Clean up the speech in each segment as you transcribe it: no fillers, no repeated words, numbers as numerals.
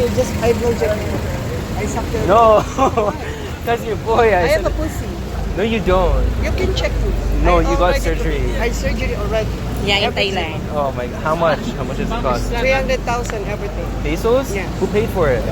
you just hydrogen. I suck your No, that's your boy. I have a pussy. No, you don't. You can check me. No, I you got already- surgery. I had surgery already. Yeah, in Everything. Thailand. Oh my god, how much? How much does it cost? 300,000 everything. Pesos? Yeah. Who paid for it?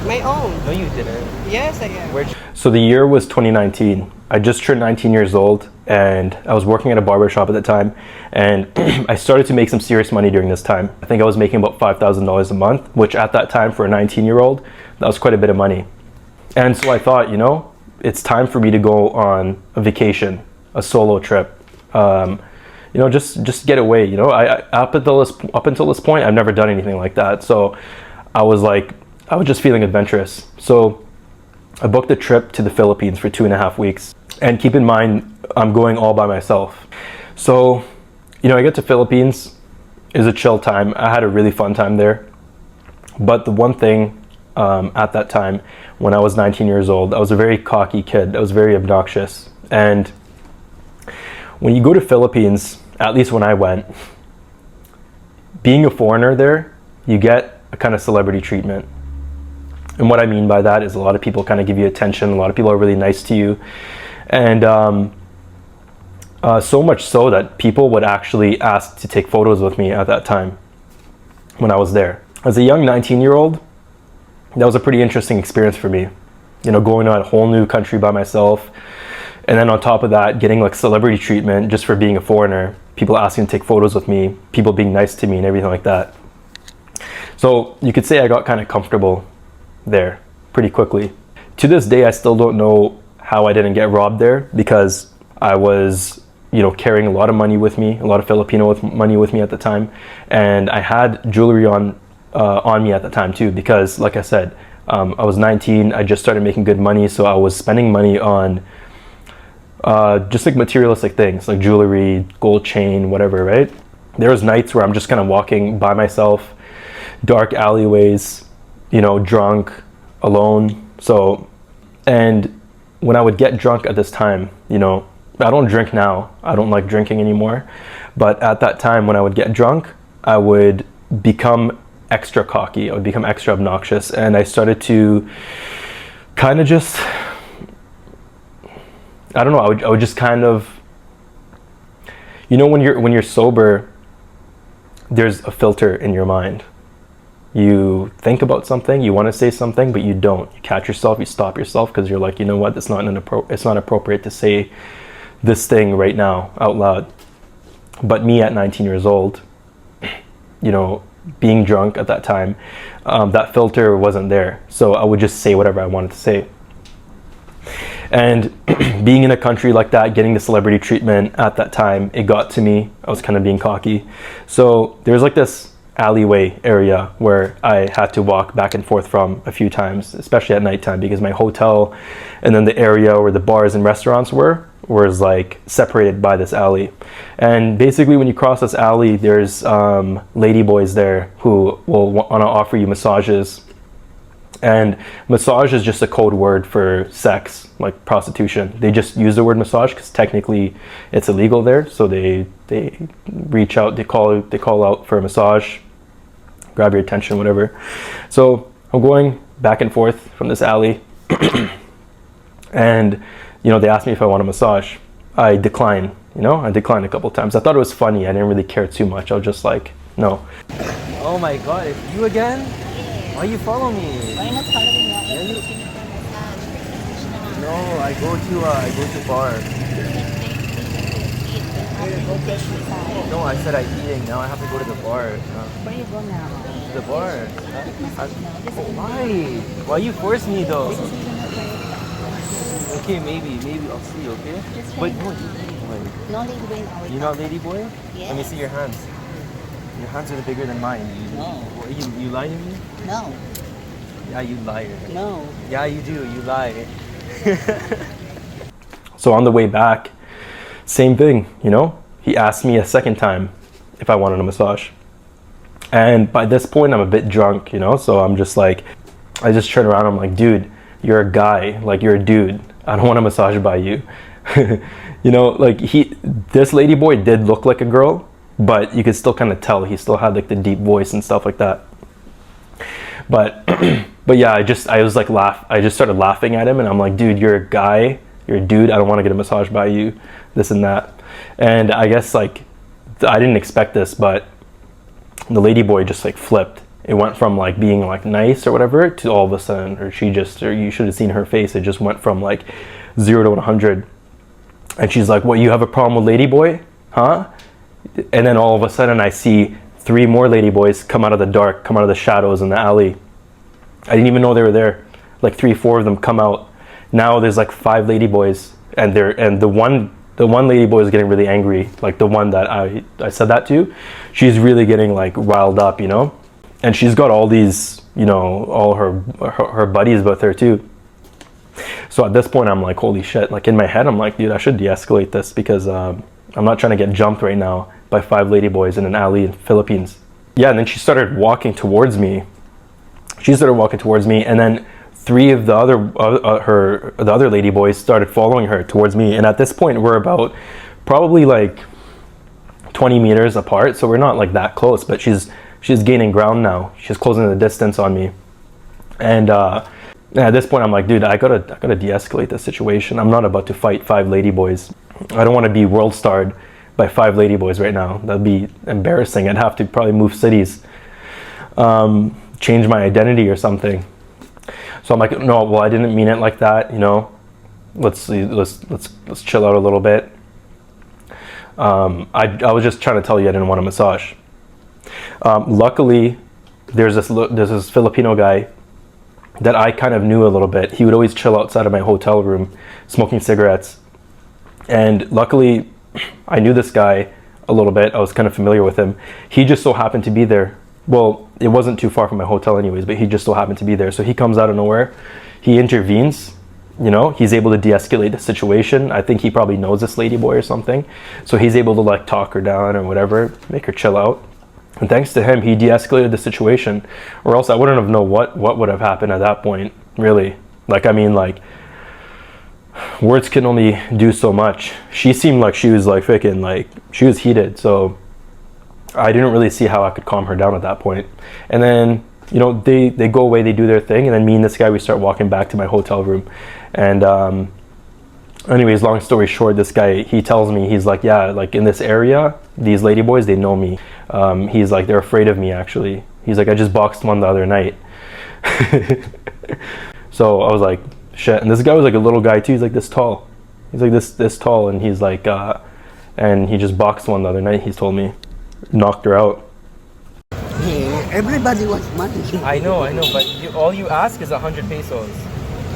My own. No, you didn't. Yes, I am. Where'd you... So the year was 2019. I just turned 19 years old and I was working at a barber shop at the time, and I started to make some serious money during this time. I think I was making about $5,000 a month, which at that time for a 19-year-old, that was quite a bit of money. And so I thought, you know, it's time for me to go on a vacation, a solo trip. You know, just get away. You know, up until this point, I've never done anything like that. So I was just feeling adventurous. So I booked a trip to the Philippines for 2.5 weeks. And keep in mind, I'm going all by myself. So, you know, I get to Philippines. It was a chill time. I had a really fun time there. But the one thing at that time, when I was 19 years old, I was a very cocky kid. I was very obnoxious. And when you go to Philippines, at least when I went, being a foreigner there, you get a kind of celebrity treatment. And what I mean by that is a lot of people kind of give you attention. A lot of people are really nice to you. And so much so that people would actually ask to take photos with me at that time when I was there. As a young 19-year-old, that was a pretty interesting experience for me. You know, going to a whole new country by myself. And then on top of that, getting like celebrity treatment just for being a foreigner. People asking to take photos with me. People being nice to me and everything like that. So you could say I got kind of comfortable there pretty quickly. To this day, I still don't know how I didn't get robbed there, because I was, you know, carrying a lot of money with me, a lot of Filipino money with me at the time. And I had jewelry on me at the time too, because like I said, I was 19, I just started making good money. So I was spending money on just like materialistic things like jewelry, gold chain, whatever, right? There was nights where I'm just kind of walking by myself, dark alleyways, you know, drunk, alone. So, and when I would get drunk at this time, you know, I don't drink now. I don't like drinking anymore. But at that time when I would get drunk, I would become extra cocky. I would become extra obnoxious. And I started to kind of just, I don't know, I would just kind of, you know, when you're sober, there's a filter in your mind. You think about something, you want to say something, but you don't. You catch yourself, you stop yourself, because you're like, you know what, it's not appropriate to say this thing right now out loud. But me at 19 years old, you know, being drunk at that time, that filter wasn't there. So I would just say whatever I wanted to say. And being in a country like that, getting the celebrity treatment at that time, it got to me. I was kind of being cocky. So there was like this alleyway area where I had to walk back and forth from a few times, especially at nighttime, because my hotel and then the area where the bars and restaurants was like separated by this alley. And basically when you cross this alley, there's Ladyboys there who will want to offer you massages. And massage is just a code word for sex, like prostitution. They just use the word massage because technically it's illegal there. So they reach out, they call out for a massage, grab your attention, whatever. So I'm going back and forth from this alley, and you know, they asked me if I want a massage. I declined. You know, I declined a couple of times. I thought it was funny. I didn't really care too much. I was just like, no. Oh my God, it's you again? Why you follow me? Why not following me? No, I go to bar. No, I said I'm eating. Now I have to go to the bar. Where you go now? To the bar. Why? Why you force me though? Okay, maybe I'll see. Okay. But no, Ladyboy. No Ladyboy in our You're not Ladyboy? Yes. Let me see your hands. Your hands are bigger than mine. No. You lie to me? No. Yeah, you liar. No. Yeah, you do. You lie. So on the way back, same thing, you know? He asked me a second time if I wanted a massage. And by this point, I'm a bit drunk, you know? So I'm just like, I just turn around. I'm like, dude, you're a guy. Like, you're a dude. I don't want a massage by you. You know, like this Ladyboy did look like a girl, but you could still kind of tell he still had like the deep voice and stuff like that. But but yeah, I was like I just started laughing at him, and I'm like, dude, you're a guy, you're a dude. I don't want to get a massage by you, this and that. And I guess like I didn't expect this, but the ladyboy just like flipped. It went from like being like nice or whatever to all of a sudden, or you should have seen her face. It just went from like 0 to 100. And she's like, what, you have a problem with ladyboy? Huh? And then all of a sudden I see 3 more ladyboys come out of the dark, come out of the shadows in the alley. I didn't even know they were there. Like 3, 4 of them come out. Now there's like 5 ladyboys, and the one ladyboy is getting really angry. Like the one that I said that to, she's really getting like riled up, you know? And she's got all these, you know, all her buddies with her too. So at this point I'm like, holy shit. Like in my head I'm like, dude, I should de-escalate this, because I'm not trying to get jumped right now by 5 ladyboys in an alley in Philippines. Yeah, and then she started walking towards me. And then 3 of the other ladyboys started following her towards me. And at this point we're about probably like 20 meters apart, so we're not like that close, but she's gaining ground now. She's closing the distance on me. And at this point I'm like, dude, I gotta de-escalate this situation. I'm not about to fight 5 ladyboys. I don't want to be world starred by 5 ladyboys right now. That'd be embarrassing. I'd have to probably move cities, change my identity or something. So I'm like, no, well, I didn't mean it like that, you know. Let's chill out a little bit. I was just trying to tell you I didn't want a massage. Luckily, there's this Filipino guy that I kind of knew a little bit. He would always chill outside of my hotel room, smoking cigarettes. And luckily, I knew this guy a little bit. I was kind of familiar with him. He just so happened to be there. Well, it wasn't too far from my hotel anyways, but he just so happened to be there. So he comes out of nowhere. He intervenes, you know. He's able to de-escalate the situation. I think he probably knows this ladyboy or something. So he's able to like talk her down or whatever, make her chill out. And thanks to him, he de-escalated the situation, or else I wouldn't have known what would have happened at that point, really. Like, I mean, like, words can only do so much. She seemed like she was like freaking, like, she was heated, so I didn't really see how I could calm her down at that point. And then, you know, they go away, they do their thing, and then me and this guy, we start walking back to my hotel room. And anyways, long story short, this guy, he tells me, he's like, yeah, like in this area, these ladyboys, they know me. He's like, they're afraid of me, actually. He's like, I just boxed one the other night. So I was like, shit. And this guy was like a little guy too. He's like this tall. He's like this tall, and he's like, and he just boxed one the other night, he's told me. Knocked her out. Hey, everybody wants money. I know, but all you ask is 100 pesos.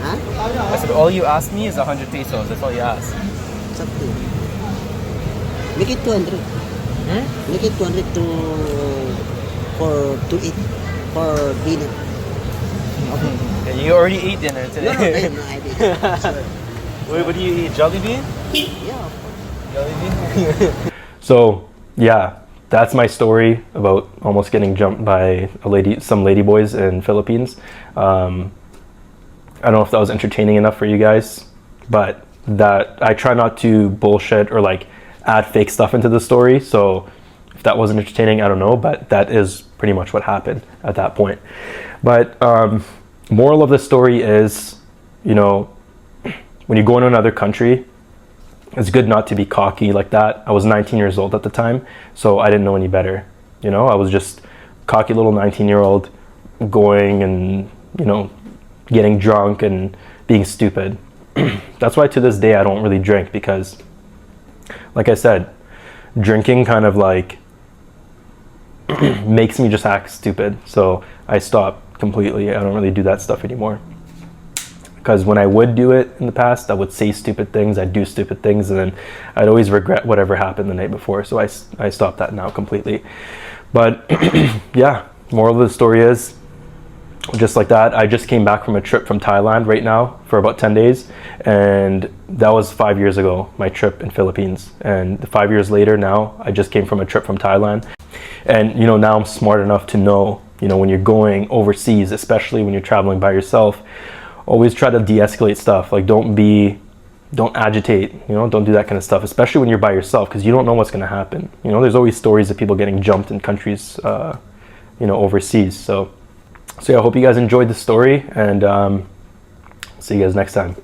Huh? I said, all you ask me is 100 pesos. That's all you ask. It's up to you. Make it 200. Make it 200 to eat for dinner. Okay. And you already ate dinner No, today. no, I didn't. Sorry. Wait, what do you eat? Jollibee? Yeah, of course. Jollibee? So, yeah, that's my story about almost getting jumped by some ladyboys in Philippines. I don't know if that was entertaining enough for you guys, but that I try not to bullshit or like add fake stuff into the story. So if that wasn't entertaining, I don't know, but that is pretty much what happened at that point. But moral of the story is, you know, when you go into another country, it's good not to be cocky like that. I was 19 years old at the time, so I didn't know any better. You know, I was just cocky little 19-year-old going and, you know, getting drunk and being stupid. That's why to this day I don't really drink, because like I said, drinking kind of like makes me just act stupid. So I stopped completely. I don't really do that stuff anymore, because when I would do it in the past, I would say stupid things, I'd do stupid things, and then I'd always regret whatever happened the night before. So I stopped that now completely. But yeah, moral of the story is, just like that, I just came back from a trip from Thailand right now for about 10 days. And that was 5 years ago, my trip in Philippines. And 5 years later now, I just came from a trip from Thailand. And, you know, now I'm smart enough to know, you know, when you're going overseas, especially when you're traveling by yourself, always try to de-escalate stuff. Like, don't agitate, you know, don't do that kind of stuff, especially when you're by yourself, because you don't know what's going to happen. You know, there's always stories of people getting jumped in countries, you know, overseas. So So yeah, I hope you guys enjoyed the story, and see you guys next time.